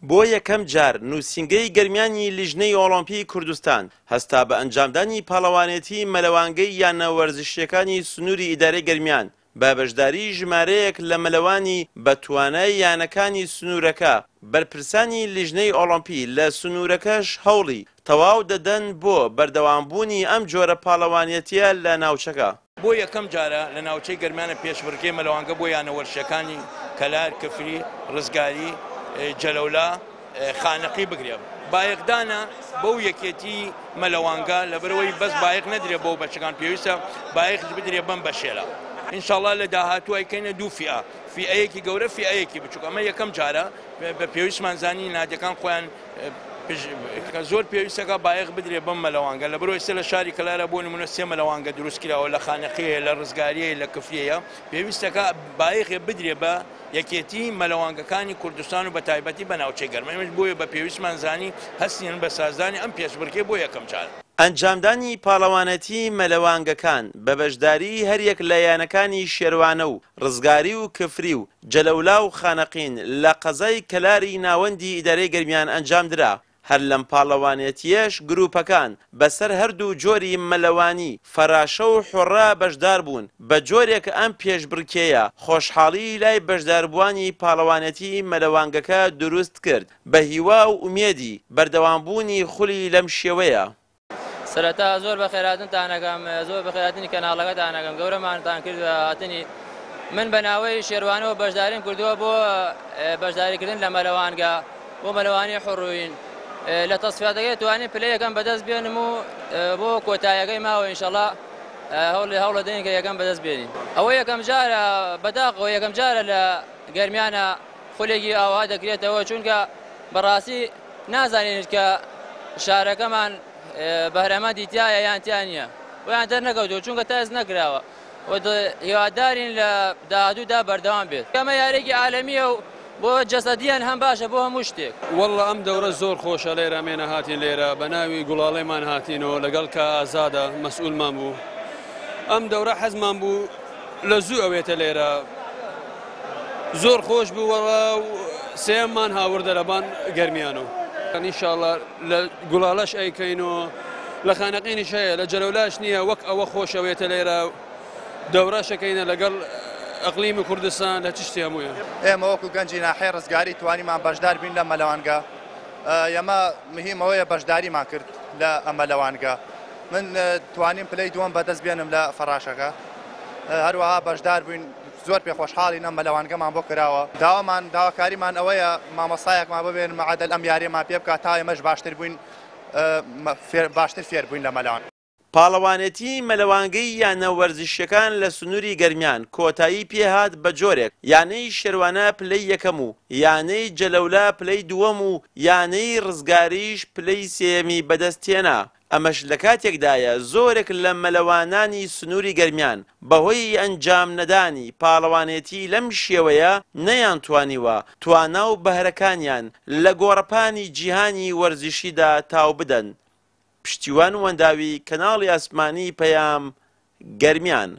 بۆ یەکەم جار نووسینگەی گەرمیانی لیژنەی ئۆڵۆمپی کوردستان هەستا بە ئەنجامدانی پاڵەوانێتی مەلەوانگەی یانە وەرزشیەکانی سنووری ئیدارەی گەرمیان بە بەشداری ژمارەیەک لە مەلەوانی بە توانای یانەکانی سنوورەکە بەرپرسانی لیژنەی ئۆڵۆمپی لە سنوورەکەش هەوڵی تەواو دەدەن بۆ بەردەوامبوونی ئەم جۆرە پاڵەوانێتیە لە ناوچەکە. بۆ یەکەم جارە لە ناوچەی گەرمانە پێشبڕکێ مەلەوانگە بۆ یانەوەرشەکانی کەلار، کفری، ڕزگاری، جەلەولا، خانەقی بگرێ. بایەقدانە بەو یەکێتی مەلەوانگە لەبەرەوەی بەس بایەق نەدرێت بۆ بەچەکان پێویستە بایەقش بدرێ بەم بەشێرە. ئینشاءڵڵا لە داهاتوو ئەیکەینە دوو فیئە، فیئەیەکی گەورە، فیئەیەکی بچووک. ئەمە یەکەم جارە بە پێویستمان زانی نادیەکان خۆیان زۆر پێویستەکە بایەق بدرێ بەم مەلەوانگە. لەبەرەوەی ئێستا لە شاری کەلارە بۆ نمونە 3 مەلەوانگە دروستکراوە لە خانەقیەیە، لە ڕزگاریەیە، لە کفریەیە. پێویستەکە بایەقێ بدرێ بە یەکێتی مەلەوانگەکانی کوردستان و بە تایبەتی بە ناوچەی گەرمە. ئێمەش بۆیە بە پێویستمان زانی هەستین بە سازدانی ئەم پێشبڕکێ بۆ یەکەم جار. ئەنجامدانی پاڵەوانەتی مەلەوانگەکان بە بەشداری هەریەک لە یانەکانی شێروانە و ڕزگاری و کفری و جەلەولا و خانەقین لە قەزای کەلاری ناوەندی ئیدارەی گەرمیان ئەنجام درا. هەر لەم پاڵەوانێتیەش گروپەکان بەسەر هەردوو جۆری مەلەوانی فەراشە و حوڕا بەشدار بوون. بە جۆرێک ئەم پێشبڕکێیە خۆشحاڵی لای بەشداربووانی پاڵەوانێتی مەلەوانگەکە دروست کرد بە هیوا و ئومێدی بەردەوامبوونی خولی لەم شێوەیە. سەرەتا زۆر بە خێراتنتان ئەگەم، زۆر بە خێراتنی کەناڵەکەتان ئەگەم، گەورەمانتان کرد هاتنی من بە ناوەی شێروانەوە بەشداریم کردووە بۆ بەشداریکردن لە مەلەوانگە بۆ مەلەوانی حڕووین. لە تەسفیاتەکەی توانین پلەی یەکەم بەدەست بێنم و بۆ کۆتاییەکەی ماوە ئینشەڵڵا هەوڵ دەدەین کە یەکەم بەدەست بێنین. ئەوە یەکەم جارە بەداقەوە یەکەم جارە لە گەرمیانە خولێکی ئاوا دەکرێتەوە، چونکە بەڕاستی نازانین کە شارەکەمان بەهرەمە دیتیایە یان تیان نییە ویان دەرنەکەوتەوە، چونکە تاز نەکراوە هیوادارین لە داهاتوودا بەردەوام بێت. ئەمە یارێکی عالەمیە و بۆ جەسەدیان هەم باشە بۆ هەموو شتێک. وەڵڵا ئەم دەورە زۆر خۆشە لێرە مێنە هاتین لێرە بە ناوی گوڵاڵێمان هاتینەوە لەگەڵ کە ئازادە مەسئولمان بوو. ئەم دەورە حەزمان بوو لە زوو ئەوێتە لێرە زۆر خۆش بوو. وەڵا سێممان هاوردە لەبان گەرمیانەوە. ئینشاءڵڵا لە گوڵاڵەش ئەیکەینەوە، لە خانەقینیش هەیە، لە جەلەولاش نییە. وەک ئەوە خۆشەوێتە لێرە دەورەشەکەینە لەگەڵ ئەقلیمی کوردستان لە چشتی هەموویە. ئێمە وەکو گەنجی ناحەی ڕزگاری توانیمان بەشدار بین لە مەلەوانگە. ئێمە مهمەوەیە بەشداریمان کرد لە ئەم مەلەوانگە. من توانیم پلەی دووەم بەدەست بێنم لە فەراشەکە، هەروەها بەشدار بووین. زۆر پێخۆشحاڵین ئەم مەلەوانگەمان بۆ کراوە. داواکاریمان ئەوەیە مامۆستایەکمان ببێن مەعادەل ئەم یاریمان پێ بکات تا ئێمەش باشتر بووین، باشتر فێر بووین لە مەلەوان. پاڵەوانێتی مەلەوانگەی یانە وەرزشیەکان لە سنووری گەرمیان کۆتایی پێهات بە جۆرێک یانەی شێروانە پلەی یەکەم و یانەی جەلەولا پلەی دووەم و یانەی ڕزگاریش پلەی سێمی بەدەستێنا. ئەمەش لە کاتێکدایە زۆرێک لە مەلەوانانی سنووری گەرمیان بەهۆی ئەنجام نەدانی پاڵەوانێتی لەم شێوەیە نەیانتوانیوە توانا و بەهرەکانیان لە گۆڕەپانی جیهانی وەرزشیدا تاو بدەن. پشتیوان و وەنداوی کەناڵی ئاسمانی پەیام گەرمیان.